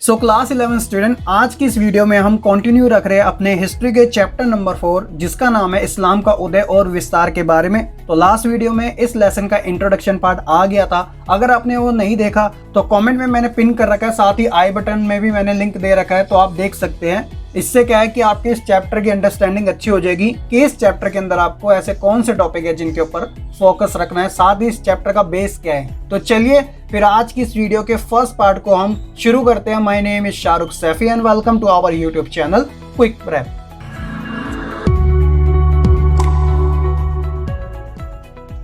So class 11 student, आज की इस वीडियो में हम कंटिन्यू रख रहे हैं अपने हिस्ट्री के चैप्टर नंबर 4 जिसका नाम है इस्लाम का उदय और विस्तार के बारे में। तो लास्ट वीडियो में इस लेसन का इंट्रोडक्शन पार्ट आ गया था। अगर आपने वो नहीं देखा तो कमेंट में मैंने पिन कर रखा है, साथ ही आई बटन में भी मैंने लिंक दे रखा है, तो आप देख सकते हैं। इससे क्या है कि आपके इस चैप्टर की अंडरस्टैंडिंग अच्छी हो जाएगी कि इस चैप्टर के अंदर आपको ऐसे कौन से टॉपिक है जिनके ऊपर फोकस रखना है, साथ ही इस चैप्टर का बेस क्या है। तो चलिए फिर आज की इस वीडियो के फर्स्ट पार्ट को हम शुरू करते हैं। My name is Shahrukh Saifi and welcome to our YouTube channel Quick Prep.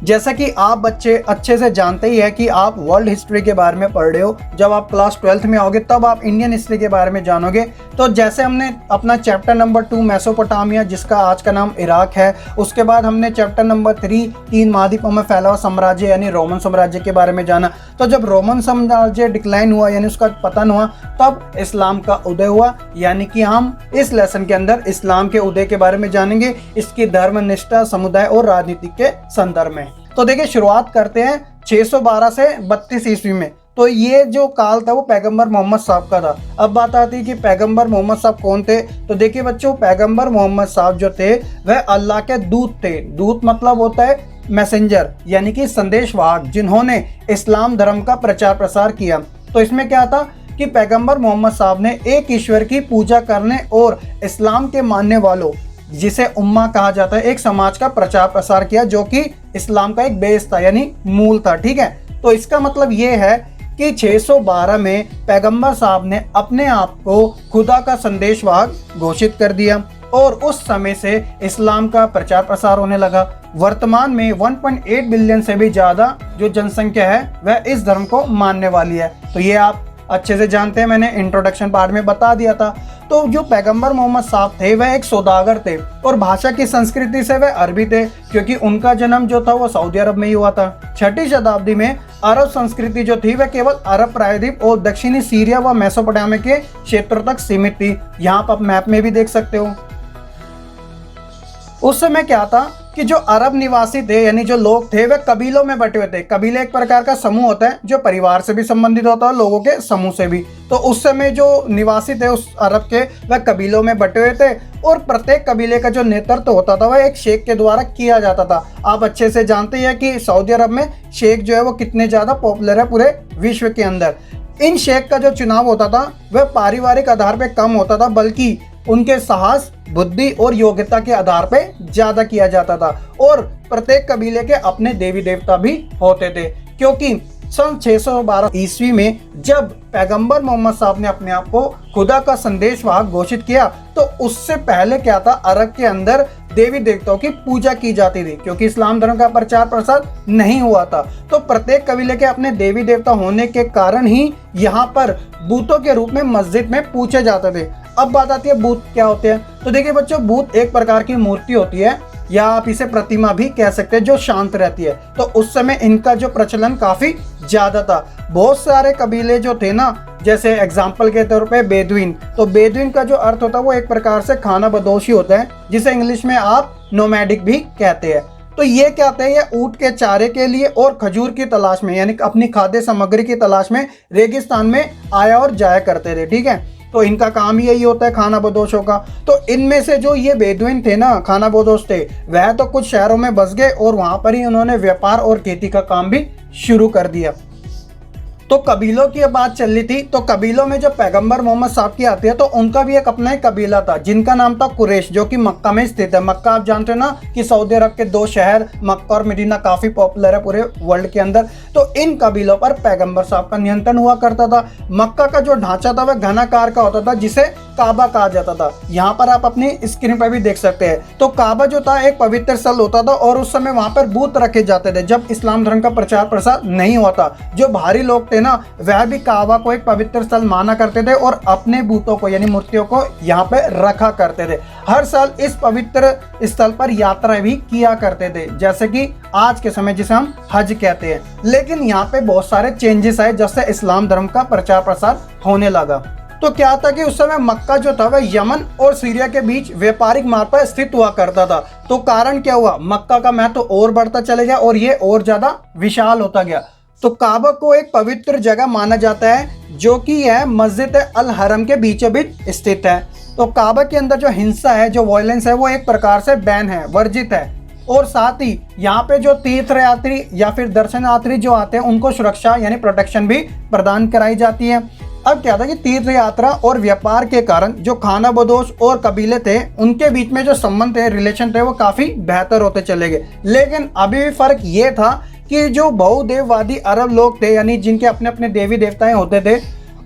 जैसा कि आप बच्चे अच्छे से जानते ही है कि आप वर्ल्ड हिस्ट्री के बारे में पढ़ रहे हो। जब आप क्लास 12th में आओगे तब आप इंडियन हिस्ट्री के बारे में जानोगे। तो जैसे हमने अपना चैप्टर नंबर 2 मेसोपोटामिया, जिसका आज का नाम इराक है, उसके बाद हमने चैप्टर नंबर 3 तीन महाद्वीपों में फैला हुआ साम्राज्य यानी रोमन साम्राज्य के बारे में जाना। तो जब रोमन साम्राज्य डिक्लाइन हुआ यानी उसका पतन हुआ, तब इस्लाम का उदय हुआ। यानी कि हम इस लेसन के अंदर इस्लाम के उदय के बारे में जानेंगे, इसकी धर्म निष्ठा, समुदाय और राजनीति के संदर्भ में। तो देखिए, शुरुआत करते हैं 612 से 32 ईस्वी में। तो ये जो काल था वो पैगंबर मोहम्मद साहब का था। अब बात आती है कि पैगंबर मोहम्मद साहब कौन थे। तो देखिए बच्चों, पैगंबर मोहम्मद साहब जो थे वह अल्लाह के दूत थे। दूत मतलब होता है मैसेंजर, यानी कि संदेशवाहक, जिन्होंने इस्लाम धर्म का प्रचार प्रसार किया। तो इसमें क्या था कि पैगंबर मोहम्मद साहब ने एक ईश्वर की पूजा करने और इस्लाम के मानने वालों, जिसे उम्मा कहा जाता है, एक समाज का प्रचार प्रसार किया जो कि इस्लाम का एक बेस था यानी मूल था। ठीक है, तो इसका मतलब ये है कि 612 में पैगंबर साहब ने अपने आप को खुदा का संदेशवाहक घोषित कर दिया और उस समय से इस्लाम का प्रचार प्रसार होने लगा। वर्तमान में 1.8 बिलियन से भी ज्यादा जो जनसंख्या है वह इस धर्म को मानने वाली है। तो ये आप अच्छे से जानते हैं, मैंने इंट्रोडक्शन पार्ट में बता दिया था। तो जो पैगंबर मोहम्मद साहब थे वह एक सौदागर थे और भाषा की संस्कृति से वह अरबी थे, क्योंकि उनका जन्म जो था वो सऊदी अरब में ही हुआ था। 6ठी शताब्दी में अरब संस्कृति जो थी वह केवल अरब प्रायद्वीप और दक्षिणी सीरिया व मेसोपोटामिया के क्षेत्र तक सीमित थी। यहाँ पर आप मैप में भी देख सकते हो। उस समय क्या था कि जो अरब निवासी थे यानी जो लोग थे वह कबीलों में बटे हुए थे। कबीले एक प्रकार का समूह होता है जो परिवार से भी संबंधित होता है, लोगों के समूह से भी। तो उस समय जो निवासी थे उस अरब के, वह कबीलों में बटे हुए थे और प्रत्येक कबीले का जो नेतृत्व होता था वह एक शेख के द्वारा किया जाता था। आप अच्छे से जानते हैं कि सऊदी अरब में शेख जो है वो कितने ज्यादा पॉपुलर है पूरे विश्व के अंदर। इन शेख का जो चुनाव होता था वह पारिवारिक आधार पर कम होता था, बल्कि उनके साहस, बुद्धि और योग्यता के आधार पे ज्यादा किया जाता था। और प्रत्येक कबीले के अपने देवी देवता भी होते थे, क्योंकि सन 612 ईस्वी में जब पैगंबर मोहम्मद साहब ने अपने आप को खुदा का संदेशवाहक घोषित किया, तो उससे पहले क्या था, अरब के अंदर देवी देवताओं की पूजा की जाती थी, क्योंकि इस्लाम धर्म का प्रचार प्रसार नहीं हुआ था। तो प्रत्येक कबीले के अपने देवी देवता होने के कारण ही यहाँ पर बूतों के रूप में मस्जिद में पूछे जाते थे। अब बात आती है भूत क्या होते हैं। तो देखिए बच्चों, भूत एक प्रकार की मूर्ति होती है या आप इसे प्रतिमा भी कह सकते हैं जो शांत रहती है। तो उस समय इनका जो प्रचलन काफी ज्यादा था। बहुत सारे कबीले जो थे ना, जैसे एग्जाम्पल के तौर पे बेदुइन। तो बेदुइन का जो अर्थ होता है वो एक प्रकार से खाना बदोशी होता है, जिसे इंग्लिश में आप नोमैडिक भी कहते हैं। तो ये क्या होता है, ये ऊंट के चारे के लिए और खजूर की तलाश में यानी अपनी खाद्य सामग्री की तलाश में रेगिस्तान में आया और जाया करते थे। ठीक है, तो इनका काम यही होता है खाना बदोशों का। तो इनमें से जो ये बेदुइन थे ना, खाना बदोश थे, वह तो कुछ शहरों में बस गए और वहां पर ही उन्होंने व्यापार और खेती का काम भी शुरू कर दिया। तो कबीलों की बात चल रही थी। तो कबीलों में जब पैगंबर मोहम्मद साहब की आती है तो उनका भी एक अपना ही कबीला था जिनका नाम था कुरैश, जो कि मक्का में स्थित है। मक्का आप जानते हो ना कि सऊदी अरब के 2 शहर मक्का और मदीना काफी पॉपुलर है पूरे वर्ल्ड के अंदर। तो इन कबीलों पर पैगंबर साहब का नियंत्रण हुआ करता था। मक्का का जो ढांचा था वह घनाकार का होता था, जिसे काबा कहा जाता था। यहाँ पर आप अपनी स्क्रीन पर भी देख सकते हैं। तो काबा जो था एक पवित्र स्थल होता था और उस समय वहां पर बूत रखे जाते थे जब इस्लाम धर्म का प्रचार प्रसार नहीं हुआ था। जो भारी लोग थे ना, वह भी काबा को एक पवित्र स्थल माना करते थे और अपने बूतों को यानी मूर्तियों को यहाँ पे रखा करते थे। हर साल इस पवित्र स्थल पर यात्रा भी किया करते थे, जैसे कि आज के समय जिसे हम हज कहते हैं। लेकिन यहाँ पे बहुत सारे चेंजेस आए जब से इस्लाम धर्म का प्रचार प्रसार होने लगा। तो क्या था कि उस समय मक्का जो था वह यमन और सीरिया के बीच व्यापारिक मार्ग पर स्थित हुआ करता था। तो कारण क्या हुआ, मक्का का महत्व और बढ़ता चले गया और ये और ज्यादा विशाल होता गया। तो काबा को एक पवित्र जगह माना जाता है जो कि यह मस्जिद अल हरम के बीचों बीच स्थित है। तो काबा के अंदर जो हिंसा है, जो वायलेंस है, वो एक प्रकार से बैन है, वर्जित है। और साथ ही यहाँ पे जो तीर्थयात्री या फिर दर्शनार्थी जो आते हैं उनको सुरक्षा यानी प्रोटेक्शन भी प्रदान कराई जाती है। अब क्या था कि तीर्थ यात्रा और व्यापार के कारण जो खाना बदोश और कबीले थे उनके बीच में जो संबंध थे, रिलेशन थे, वो काफी बेहतर होते चले गए। लेकिन अभी भी फर्क ये था कि जो बहुदेववादी अरब लोग थे, यानी जिनके अपने अपने देवी देवताएं होते थे,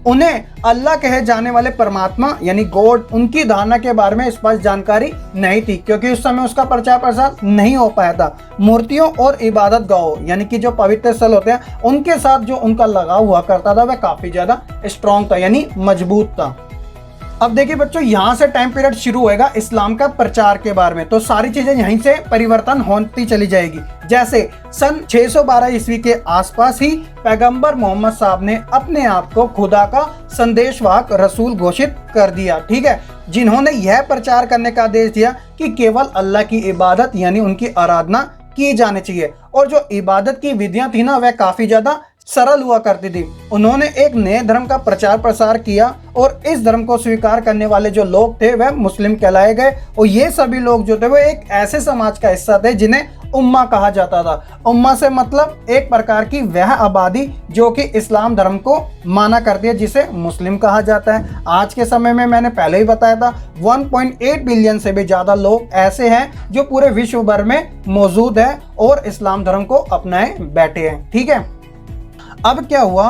उन्हें अल्लाह कहे जाने वाले परमात्मा यानी गॉड, उनकी धारणा के बारे में स्पष्ट जानकारी नहीं थी, क्योंकि उस समय उसका प्रचार प्रसार नहीं हो पाया था। मूर्तियों और इबादत गाहों यानी कि जो पवित्र स्थल होते हैं उनके साथ जो उनका लगाव हुआ करता था वह काफी ज्यादा स्ट्रॉन्ग था, यानी मजबूत था। अब देखिए बच्चों, यहाँ से टाइम पीरियड शुरू होएगा इस्लाम का प्रचार के बारे में। तो सारी चीजें यहीं से परिवर्तन होती चली जाएगी। जैसे सन 612 ईस्वी के आसपास ही पैगंबर मोहम्मद साहब ने अपने आप को खुदा का संदेशवाहक रसूल घोषित कर दिया, ठीक है, जिन्होंने यह प्रचार करने का आदेश दिया कि केवल अल्लाह की इबादत यानी उनकी आराधना की जानी चाहिए। और जो इबादत की विधियां थी ना, वह काफी ज्यादा सरल हुआ करती थी। उन्होंने एक नए धर्म का प्रचार प्रसार किया और इस धर्म को स्वीकार करने वाले जो लोग थे वह मुस्लिम कहलाए गए। और ये सभी लोग जो थे वो एक ऐसे समाज का हिस्सा थे जिन्हें उम्मा कहा जाता था। उम्मा से मतलब एक प्रकार की वह आबादी जो कि इस्लाम धर्म को माना करती है, जिसे मुस्लिम कहा जाता है। आज के समय में मैंने पहले ही बताया था 1.8 बिलियन से भी ज्यादा लोग ऐसे हैं जो पूरे विश्व भर में मौजूद है और इस्लाम धर्म को अपनाए बैठे हैं, ठीक है। अब क्या हुआ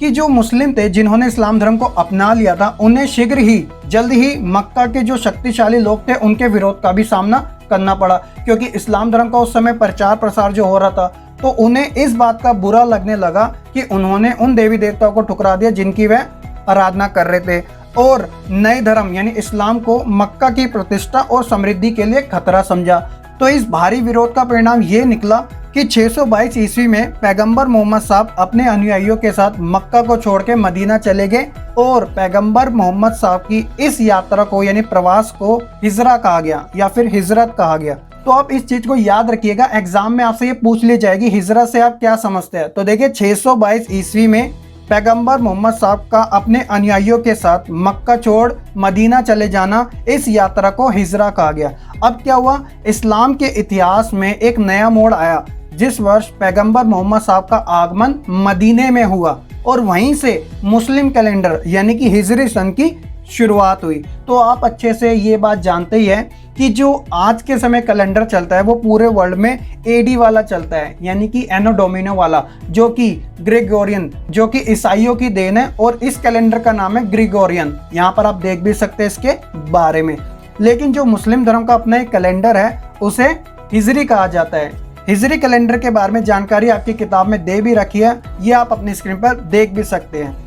कि जो मुस्लिम थे जिन्होंने इस्लाम धर्म को अपना लिया था, उन्हें शीघ्र ही जल्द ही मक्का के जो शक्तिशाली लोग थे उनके विरोध का भी सामना करना पड़ा, क्योंकि इस्लाम धर्म का उस समय प्रचार प्रसार जो हो रहा था, तो उन्हें इस बात का बुरा लगने लगा कि उन्होंने उन देवी देवताओं को ठुकरा दिया जिनकी वह आराधना कर रहे थे, और नए धर्म यानी इस्लाम को मक्का की प्रतिष्ठा और समृद्धि के लिए खतरा समझा। तो इस भारी विरोध का परिणाम ये निकला कि 622 ईस्वी में पैगंबर मोहम्मद साहब अपने अनुयायियों के साथ मक्का को छोड़ के मदीना चले गए। और पैगंबर मोहम्मद साहब की इस यात्रा को यानी प्रवास को हिजरा कहा गया या फिर हिजरत कहा गया। तो आप इस चीज को याद रखिएगा, एग्जाम में आपसे ये पूछ ली जाएगी हिजरत से आप क्या समझते हैं। तो देखिए 622 ईस्वी में पैगंबर मोहम्मद साहब का अपने अनुयायियों के साथ मक्का छोड़ मदीना चले जाना, इस यात्रा को हिजरा कहा गया। अब क्या हुआ, इस्लाम के इतिहास में एक नया मोड़ आया जिस वर्ष पैगंबर मोहम्मद साहब का आगमन मदीने में हुआ और वहीं से मुस्लिम कैलेंडर यानी कि हिजरी सन की शुरुआत हुई। तो आप अच्छे से ये बात जानते ही हैं कि जो आज के समय कैलेंडर चलता है वो पूरे वर्ल्ड में एडी वाला चलता है, यानी कि एनो डोमिनो वाला, जो कि ग्रेगोरियन, जो कि ईसाइयों की देन है। और इस कैलेंडर का नाम है ग्रेगोरियन, यहाँ पर आप देख भी सकते हैं इसके बारे में। लेकिन जो मुस्लिम धर्म का अपना एक कैलेंडर है उसे हिजरी कहा जाता है। हिजरी कैलेंडर के बारे में जानकारी आपकी किताब में दे भी रखी है, ये आप अपनी स्क्रीन पर देख भी सकते हैं।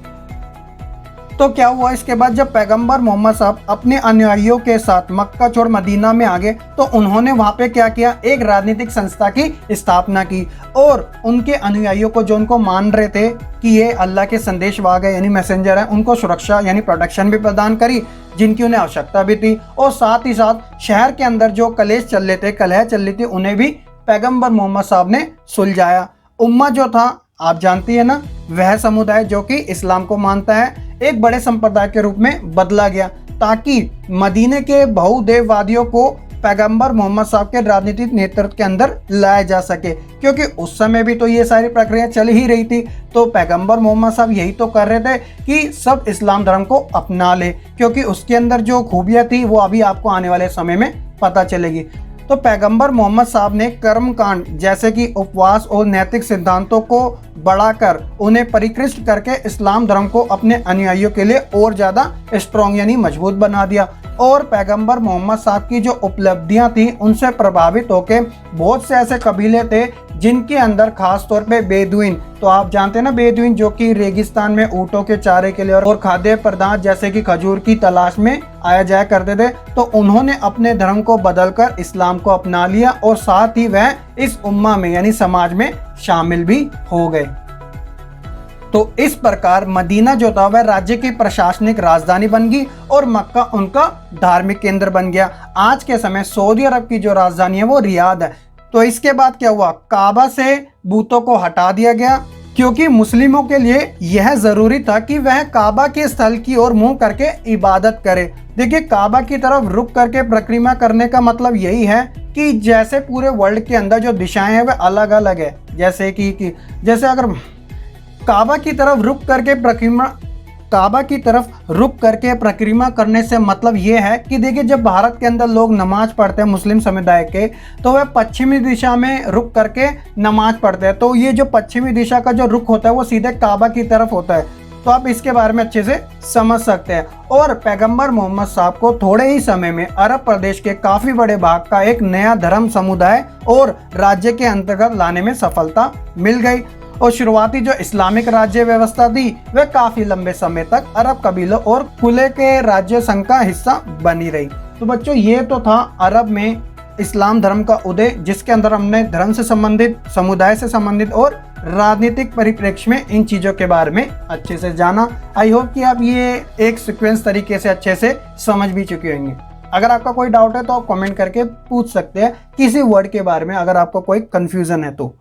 तो क्या हुआ, इसके बाद जब पैगंबर मोहम्मद साहब अपने अनुयायियों के साथ मक्का छोड़ मदीना में आ गए तो उन्होंने वहां पे क्या किया, एक राजनीतिक संस्था की स्थापना की और उनके अनुयायियों को, जो उनको मान रहे थे कि ये अल्लाह के संदेशवाहक है यानी मैसेंजर है, उनको सुरक्षा यानी प्रोटेक्शन भी प्रदान करी जिनकी उन्हें आवश्यकता भी थी। और साथ ही साथ शहर के अंदर जो कलेश चल रहे थे, कलह चल रही थी, उन्हें भी पैगंबर मोहम्मद साहब ने सुलझाया। उम्मा जो था आप जानती है ना, वह समुदाय जो कि इस्लाम को मानता है एक बड़े संप्रदाय के रूप में बदला गया, ताकि मदीने के बहुदेववादियों को पैगंबर मोहम्मद साहब के राजनीतिक नेतृत्व के अंदर लाया जा सके, क्योंकि उस समय भी तो ये सारी प्रक्रिया चल ही रही थी। तो पैगंबर मोहम्मद साहब यही तो कर रहे थे कि सब इस्लाम धर्म को अपना ले, क्योंकि उसके अंदर जो खूबियां थी वो अभी आपको आने वाले समय में पता चलेगी। तो पैगंबर मोहम्मद साहब ने कर्मकांड जैसे कि उपवास और नैतिक सिद्धांतों को बढ़ाकर उन्हें परिष्कृत करके इस्लाम धर्म को अपने अनुयायियों के लिए और ज़्यादा स्ट्रॉन्ग यानी मजबूत बना दिया। और पैगंबर मोहम्मद साहब की जो उपलब्धियां थी उनसे प्रभावित होकर बहुत से ऐसे कबीले थे जिनके अंदर खास तौर पे बेदुइन, तो आप जानते हैं ना बेदुइन, जो कि रेगिस्तान में ऊँटों के चारे के लिए और खाद्य पदार्थ जैसे कि खजूर की तलाश में आया जाया करते थे। तो उन्होंने अपने धर्म को बदलकर इस्लाम को अपना लिया और साथ ही वह इस उम्मा में यानी समाज में शामिल भी हो गए। तो इस प्रकार मदीना जो था वह राज्य की प्रशासनिक राजधानी बन गई और मक्का उनका धार्मिक केंद्र बन गया। आज के समय सऊदी अरब की जो राजधानी है वो रियाद है। तो इसके बाद क्या हुआ, काबा से बूतों को हटा दिया गया क्योंकि मुस्लिमों के लिए यह जरूरी था कि वह काबा के स्थल की ओर मुंह करके इबादत करे। देखिए, काबा की तरफ रुख करके परिक्रमा करने का मतलब यही है कि जैसे पूरे वर्ल्ड के अंदर जो दिशाएं हैं वह अलग अलग है, जैसे कि जैसे अगर काबा की तरफ रुख करके परिक्रमा करने से मतलब ये है कि देखिए, जब भारत के अंदर लोग नमाज पढ़ते हैं मुस्लिम समुदाय के, तो वह पश्चिमी दिशा में रुख करके नमाज पढ़ते हैं। तो ये जो पश्चिमी दिशा का जो रुख होता है वो सीधे काबा की तरफ होता है। तो आप इसके बारे में अच्छे से समझ सकते हैं। और पैगंबर मोहम्मद साहब को थोड़े ही समय में अरब प्रदेश के काफी बड़े भाग का एक नया धर्म समुदाय और राज्य के अंतर्गत लाने में सफलता मिल गई। और शुरुआती जो इस्लामिक राज्य व्यवस्था थी वह काफी लंबे समय तक अरब कबीलों और खुले के राज्य संघ का हिस्सा बनी रही। तो बच्चों, ये तो था अरब में इस्लाम धर्म का उदय, जिसके अंदर हमने धर्म से संबंधित, समुदाय से संबंधित और राजनीतिक परिप्रेक्ष्य में इन चीजों के बारे में अच्छे से जाना। आई होप कि आप ये एक सीक्वेंस तरीके से अच्छे से समझ भी चुके होंगे। अगर आपका कोई डाउट है तो आप कमेंट करके पूछ सकते हैं किसी वर्ड के बारे में, अगर आपको कोई कंफ्यूजन है तो।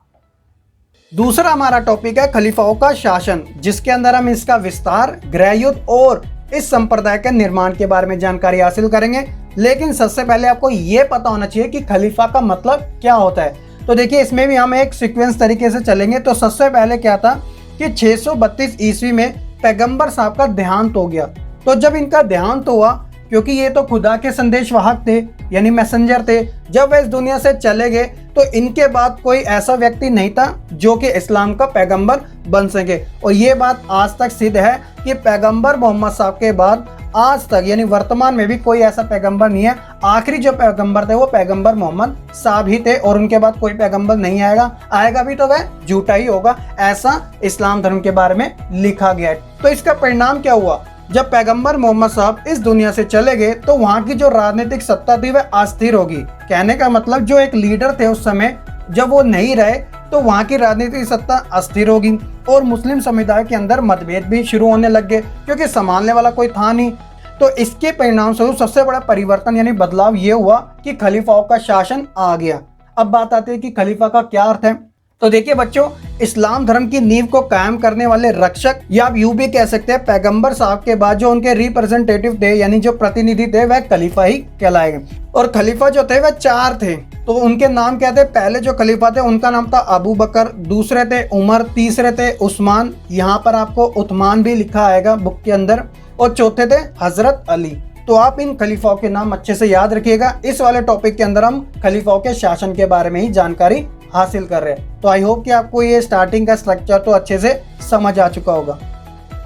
दूसरा हमारा टॉपिक है खलीफाओं का शासन, जिसके अंदर हम इसका विस्तार, गृहयुद्ध और इस संप्रदाय के निर्माण के बारे में जानकारी हासिल करेंगे। लेकिन सबसे पहले आपको ये पता होना चाहिए कि खलीफा का मतलब क्या होता है। तो देखिए, इसमें भी हम एक सीक्वेंस तरीके से चलेंगे। तो सबसे पहले क्या था कि 632 ईस्वी में पैगंबर साहब का देहांत हो गया। तो जब इनका देहांत हुआ, क्योंकि ये तो खुदा के संदेशवाहक थे यानी मैसेंजर थे, जब वह इस दुनिया से चले गए तो इनके बाद कोई ऐसा व्यक्ति नहीं था जो कि इस्लाम का पैगंबर बन सके। और ये बात आज तक सिद्ध है कि पैगंबर मोहम्मद साहब के बाद आज तक यानी वर्तमान में भी कोई ऐसा पैगंबर नहीं है। आखिरी जो पैगंबर थे वो पैगंबर मोहम्मद साहब ही थे और उनके बाद कोई पैगंबर नहीं आएगा। आएगा भी तो वह झूठा ही होगा, ऐसा इस्लाम धर्म के बारे में लिखा गया है। तो इसका परिणाम क्या हुआ? जब पैगंबर मोहम्मद साहब इस दुनिया से चले गए तो वहाँ की जो राजनीतिक सत्ता थी वह अस्थिर होगी। कहने का मतलब जो एक लीडर थे उस समय, जब वो नहीं रहे तो वहाँ की राजनीतिक सत्ता अस्थिर होगी और मुस्लिम समुदाय के अंदर मतभेद भी शुरू होने लग गए, क्योंकि संभालने वाला कोई था नहीं। तो इसके परिणाम स्वरूप सबसे बड़ा परिवर्तन यानी बदलाव ये हुआ कि खलीफाओं का शासन आ गया। अब बात आती है कि खलीफा का क्या अर्थ है। तो देखिए बच्चों, इस्लाम धर्म की नींव को कायम करने वाले रक्षक, या आप यूं भी कह सकते हैं पैगंबर साहब के बाद जो उनके रिप्रेजेंटेटिव थे यानी जो प्रतिनिधि थे वह खलीफा ही कहलाए। और खलीफा जो थे वह 4 थे। तो उनके नाम क्या थे? पहले जो खलीफा थे उनका नाम था अबू बकर, दूसरे थे उमर, तीसरे थे उस्मान, यहाँ पर आपको उस्मान भी लिखा आएगा बुक के अंदर, और चौथे थे हजरत अली। तो आप इन खलीफाओं के नाम अच्छे से याद रखिएगा। इस वाले टॉपिक के अंदर हम खलीफाओं के शासन के बारे में ही जानकारी हासिल कर रहे हैं। तो आई होप कि आपको ये स्टार्टिंग का स्ट्रक्चर तो अच्छे से समझ आ चुका होगा।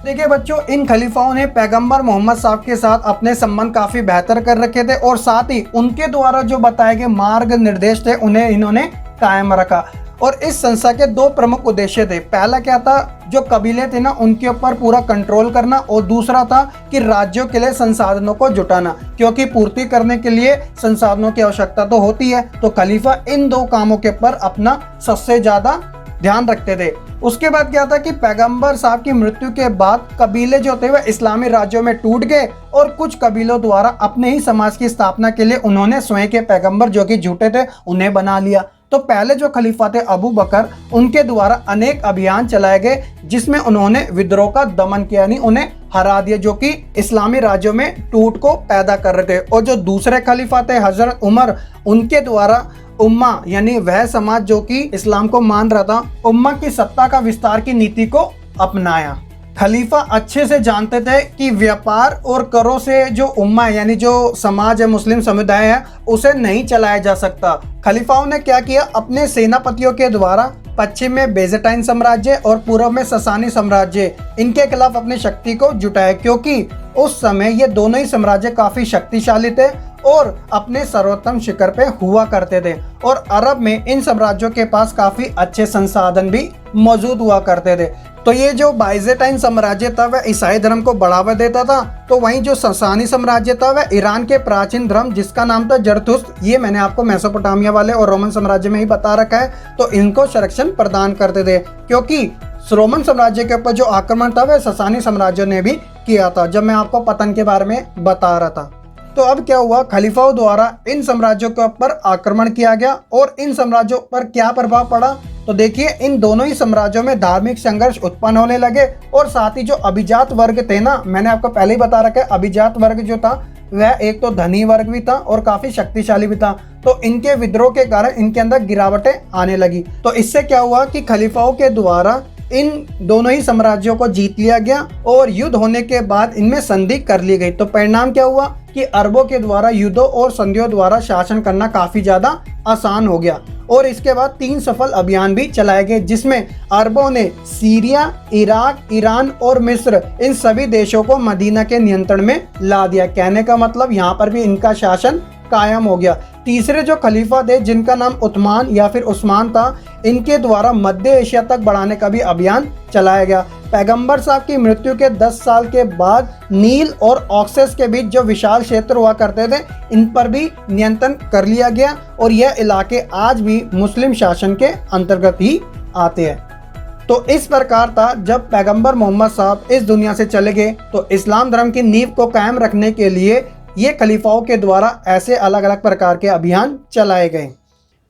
देखिए बच्चों, इन खलीफाओं ने पैगंबर मोहम्मद साहब के साथ अपने संबंध काफी बेहतर कर रखे थे और साथ ही उनके द्वारा जो बताए गए मार्ग निर्देश थे उन्हें इन्होंने कायम रखा। और इस संस्था के 2 प्रमुख उद्देश्य थे। पहला क्या था? जो कबीले थे ना उनके ऊपर पूरा कंट्रोल करना, और दूसरा था कि राज्यों के लिए संसाधनों को जुटाना, क्योंकि पूर्ति करने के लिए संसाधनों की आवश्यकता तो होती है। तो खलीफा इन 2 कामों के ऊपर अपना सबसे ज्यादा ध्यान रखते थे। उसके बाद क्या था कि पैगंबर साहब की मृत्यु के बाद कबीले जो थे वह इस्लामी राज्यों में टूट गए और कुछ कबीलों द्वारा अपने ही समाज की स्थापना के लिए उन्होंने स्वयं के पैगंबर जो कि झूठे थे उन्हें बना लिया। तो पहले जो खलीफा थे अबू बकर, उनके द्वारा अनेक अभियान चलाए गए जिसमें उन्होंने विद्रोह का दमन किया, यानी उन्हें हरा दिया जो कि इस्लामी राज्यों में टूट को पैदा कर रहे थे। और जो दूसरे खलीफा थे हजरत उमर, उनके द्वारा उम्मा यानी वह समाज जो कि इस्लाम को मान रहा था, उम्मा की सत्ता का विस्तार की नीति को अपनाया। खलीफा अच्छे से जानते थे कि व्यापार और करों से जो उम्मा यानी जो समाज है, मुस्लिम समुदाय है, उसे नहीं चलाया जा सकता। खलीफाओं ने क्या किया? अपने सेनापतियों के द्वारा पश्चिम में बेजेटाइन साम्राज्य और पूर्व में ससानी साम्राज्य, इनके खिलाफ अपनी शक्ति को जुटाया, क्योंकि उस समय ये दोनों ही साम्राज्य काफी शक्तिशाली थे और अपने सर्वोत्तम शिखर पे हुआ करते थे। और अरब में इन साम्राज्यों के पास काफी अच्छे संसाधन भी मौजूद हुआ करते थे। तो ये जो बाइजेटाइन साम्राज्य था वह ईसाई धर्म को बढ़ावा देता था, तो वहीं जो ससानी साम्राज्य था वह ईरान के प्राचीन धर्म जिसका नाम था जरथुस्त्र, ये मैंने आपको मेसोपोटामिया वाले और रोमन साम्राज्य में ही बता रखा है, तो इनको संरक्षण प्रदान करते थे। क्योंकि रोमन साम्राज्य के ऊपर जो आक्रमण था वह ससानी साम्राज्य ने भी किया था, जब मैं आपको पतन के बारे में बता रहा था। तो अब क्या हुआ? खलीफाओं द्वारा इन साम्राज्यों के ऊपर आक्रमण किया गया और इन साम्राज्यों पर क्या प्रभाव पड़ा तो देखिए इन दोनों ही साम्राज्यों में धार्मिक संघर्ष उत्पन्न होने लगे और साथ ही जो अभिजात वर्ग थे ना, मैंने आपको पहले ही बता रखा है, अभिजात वर्ग जो था वह एक तो धनी वर्ग भी था और काफी शक्तिशाली भी था। तो इनके विद्रोह के कारण इनके अंदर गिरावटें आने लगी। तो इससे क्या हुआ कि खलीफाओं के द्वारा इन दोनों ही साम्राज्यों को जीत लिया गया और युद्ध होने के बाद इनमें संधि कर ली गई। तो परिणाम क्या हुआ कि अरबों के द्वारा युद्धों और संधियों द्वारा शासन करना काफी ज्यादा आसान हो गया। और इसके बाद 3 सफल अभियान भी चलाए गए, जिसमें अरबों ने सीरिया, इराक, ईरान और मिस्र इन सभी देशों को मदीना के नियंत्रण में ला दिया। कहने का मतलब यहाँ पर भी इनका शासन कायम हो गया। तीसरे जो खलीफा थे जिनका नाम उस्मान या फिर उस्मान था, इनके द्वारा मध्य एशिया तक बढ़ाने का भी अभियान चलाया गया। पैगंबर साहब की मृत्यु के 10 साल के बाद नील और ऑक्सस के बीच जो विशाल क्षेत्र हुआ करते थे, इन पर भी नियंत्रण कर लिया गया और यह इलाके आज भी मुस्लिम शासन के अंतर्गत ही आते हैं। तो इस प्रकार था जब पैगंबर मोहम्मद साहब इस दुनिया से चले गए, तो इस्लाम धर्म की नींव को कायम रखने के लिए ये खलीफाओं के द्वारा ऐसे अलग अलग प्रकार के अभियान चलाए गए।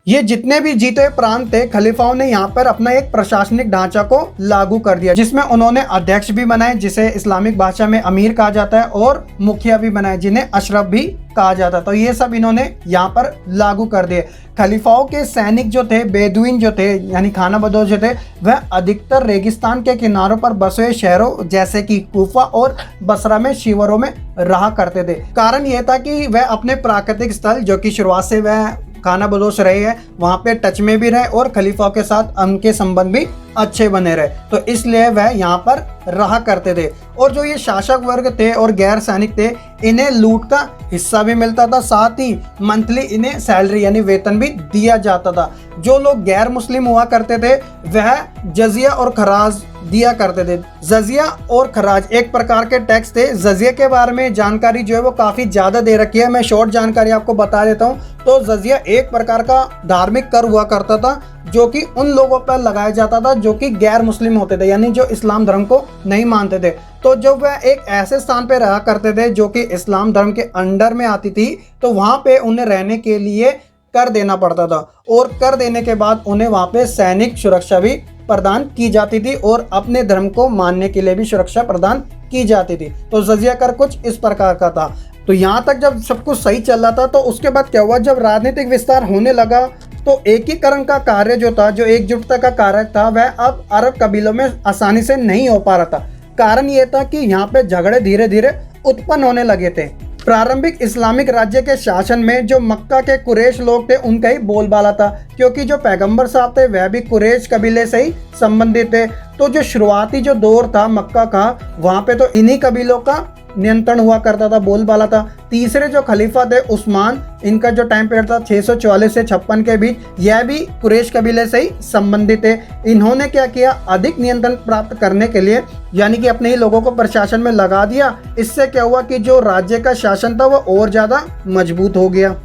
ये जितने भी जीते हुए प्रांत थे, खलीफाओं ने यहाँ पर अपना एक प्रशासनिक ढांचा को लागू कर दिया, जिसमें उन्होंने अध्यक्ष भी बनाए जिसे इस्लामिक भाषा में अमीर कहा जाता है, और मुखिया भी बनाए जिन्हें अशरफ भी कहा जाता है। तो ये सब इन्होंने यहाँ पर लागू कर दिए। खलीफाओं के सैनिक जो थे, बेदुइन जो थे यानी खाना बदोश जो थे, वह अधिकतर रेगिस्तान के किनारों पर बसे हुए शहरों जैसे कि कूफा और बसरा में शिविरों में रहा करते थे। कारण यह था कि वह अपने प्राकृतिक स्थल जो कि शुरुआत से वह खाना बदोश रहे हैं, वहाँ पे टच में भी रहे और खलीफा के साथ उनके संबंध भी अच्छे बने रहे, तो इसलिए वह यहाँ पर रहा करते थे। और जो ये शासक वर्ग थे और गैर सैनिक थे, इन्हें लूट का हिस्सा भी मिलता था, साथ ही मंथली इन्हें सैलरी यानी वेतन भी दिया जाता था। जो लोग गैर मुस्लिम हुआ करते थे वह जजिया और खराज दिया करते थे। जजिया और खराज एक प्रकार के टैक्स थे। जजिया के बारे में जानकारी जो है वो काफ़ी ज़्यादा दे रखी है, मैं शॉर्ट जानकारी आपको बता देता हूँ। तो जजिया एक प्रकार का धार्मिक कर हुआ करता था जो कि उन लोगों पर लगाया जाता था जो कि गैर मुस्लिम होते थे, यानी जो इस्लाम धर्म को नहीं मानते थे। तो जब वह एक ऐसे स्थान पे रहा करते थे जो कि इस्लाम धर्म के अंडर में आती थी, तो वहाँ पे उन्हें रहने के लिए कर देना पड़ता था, और कर देने के बाद उन्हें वहाँ पे सैनिक सुरक्षा भी प्रदान की जाती थी और अपने धर्म को मानने के लिए भी सुरक्षा प्रदान की जाती थी। तो जजिया कर कुछ इस प्रकार का था। तो यहाँ तक जब सब कुछ सही चल रहा था, तो उसके बाद क्या हुआ, जब राजनीतिक विस्तार होने लगा तो एकीकरण का कार्य जो था, जो एकजुटता का कार्य था, वह अब अरब कबीलों में आसानी से नहीं हो पा रहा था। कारण यह था कि यहाँ पे झगड़े धीरे धीरे उत्पन्न होने लगे थे। प्रारंभिक इस्लामिक राज्य के शासन में जो मक्का के कुरैश लोग थे उनका ही बोलबाला था, क्योंकि जो पैगंबर साहब थे वह भी कुरैश कबीले से ही संबंधित थे। तो जो शुरुआती जो दौर था मक्का का, वहाँ पे तो इन्हीं कबीलों का नियंत्रण हुआ करता था, बोलबाला था। तीसरे जो खलीफा थे उस्मान, इनका जो टाइम पीरियड था 644 से 56 के बीच, यह भी कुरैश कबीले से ही संबंधित थे। इन्होंने क्या किया, अधिक नियंत्रण प्राप्त करने के लिए यानी कि अपने ही लोगों को प्रशासन में लगा दिया। इससे क्या हुआ कि जो राज्य का शासन था वह और ज्यादा मजबूत हो गया।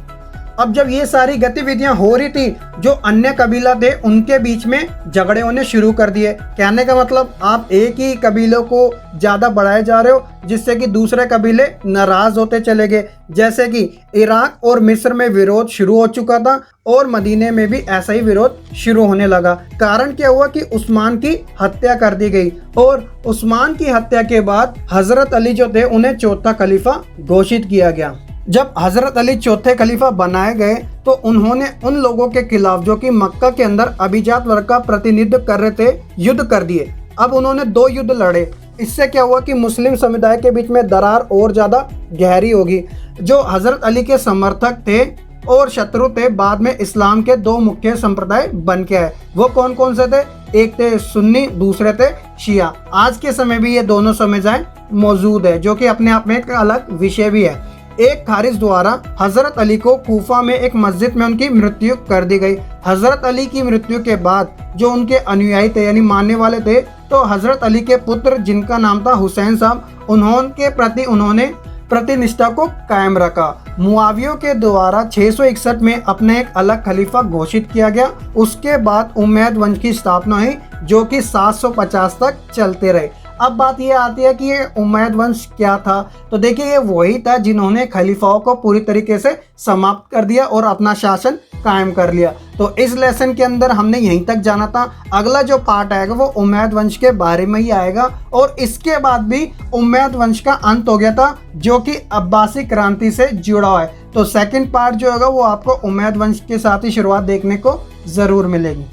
अब जब ये सारी गतिविधियां हो रही थी, जो अन्य कबीला थे उनके बीच में झगड़े होने शुरू कर दिए। कहने का मतलब आप एक ही कबीलों को ज्यादा बढ़ाए जा रहे हो, जिससे कि दूसरे कबीले नाराज होते चले गए। जैसे कि इराक और मिस्र में विरोध शुरू हो चुका था और मदीने में भी ऐसा ही विरोध शुरू होने लगा। कारण क्या हुआ कि उस्मान की हत्या कर दी गई, और उस्मान की हत्या के बाद हजरत अली जो थे उन्हें चौथा खलीफा घोषित किया गया। जब हजरत अली चौथे खलीफा बनाए गए तो उन्होंने उन लोगों के खिलाफ जो कि मक्का के अंदर अभिजात वर्ग का प्रतिनिधित्व कर रहे थे, युद्ध कर दिए। अब उन्होंने 2 युद्ध लड़े। इससे क्या हुआ कि मुस्लिम समुदाय के बीच में दरार और ज्यादा गहरी होगी। जो हजरत अली के समर्थक थे और शत्रु थे, बाद में इस्लाम के 2 मुख्य संप्रदाय बन के आए। वो कौन कौन से थे, एक थे सुन्नी, दूसरे थे शिया। आज के समय भी ये दोनों समुदाय मौजूद है, जो कि अपने आप में एक अलग विषय भी है। एक खारिज द्वारा हजरत अली को कूफा में एक मस्जिद में उनकी मृत्यु कर दी गई। हजरत अली की मृत्यु के बाद जो उनके अनुयायी थे यानी मानने वाले थे, तो हजरत अली के पुत्र जिनका नाम था हुसैन साहब, उन्होंने प्रतिनिष्ठा को कायम रखा। मुआविया के द्वारा 661 में अपने एक अलग खलीफा घोषित किया गया। उसके बाद उमैयद वंश की स्थापना हुई जो कि 750 तक चलते रहे। अब बात ये आती है कि ये उमैयद वंश क्या था। तो देखिए ये वही था जिन्होंने खलीफाओं को पूरी तरीके से समाप्त कर दिया और अपना शासन कायम कर लिया। तो इस लेसन के अंदर हमने यहीं तक जाना था। अगला जो पार्ट आएगा वो उमैयद वंश के बारे में ही आएगा और इसके बाद भी उमैयद वंश का अंत हो गया था जो कि अब्बासी क्रांति से जुड़ा हुआ है। तो सेकंड पार्ट जो होगा वो आपको उमैयद वंश के साथ ही शुरुआत देखने को ज़रूर मिलेगी।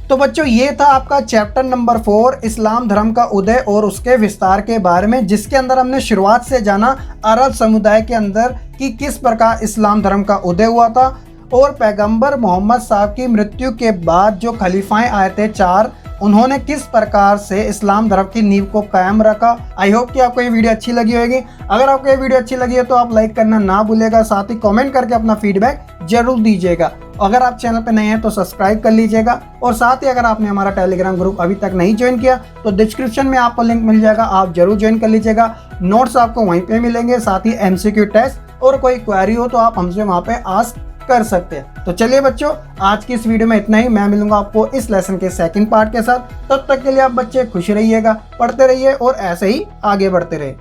तो बच्चों ये था आपका चैप्टर नंबर 4 इस्लाम धर्म का उदय और उसके विस्तार के बारे में, जिसके अंदर हमने शुरुआत से जाना अरब समुदाय के अंदर कि किस प्रकार इस्लाम धर्म का उदय हुआ था और पैगंबर मोहम्मद साहब की मृत्यु के बाद जो खलीफाएं आए थे 4, उन्होंने किस प्रकार से इस्लाम धर्म की नींव को कायम रखा। आई होप कि आपको ये वीडियो अच्छी लगी होगी। अगर आपको ये वीडियो अच्छी लगी है तो आप लाइक करना ना भूलिएगा, साथ ही कमेंट करके अपना फीडबैक जरूर दीजिएगा। अगर आप चैनल पर नए हैं तो सब्सक्राइब कर लीजिएगा और साथ ही अगर आपने हमारा टेलीग्राम ग्रुप अभी तक नहीं ज्वाइन किया तो डिस्क्रिप्शन में आपको लिंक मिल जाएगा, आप जरूर ज्वाइन कर लीजिएगा। नोट्स आपको वहीं पे मिलेंगे, साथ ही MCQ टेस्ट और कोई क्वेरी हो तो आप हमसे वहाँ पे आस्क कर सकते हैं। तो चलिए बच्चों आज की इस वीडियो में इतना ही। मैं मिलूंगा आपको इस लेसन के सेकंड पार्ट के साथ। तब तक के लिए आप बच्चे खुश रहिएगा, पढ़ते रहिए और ऐसे ही आगे बढ़ते रहिए।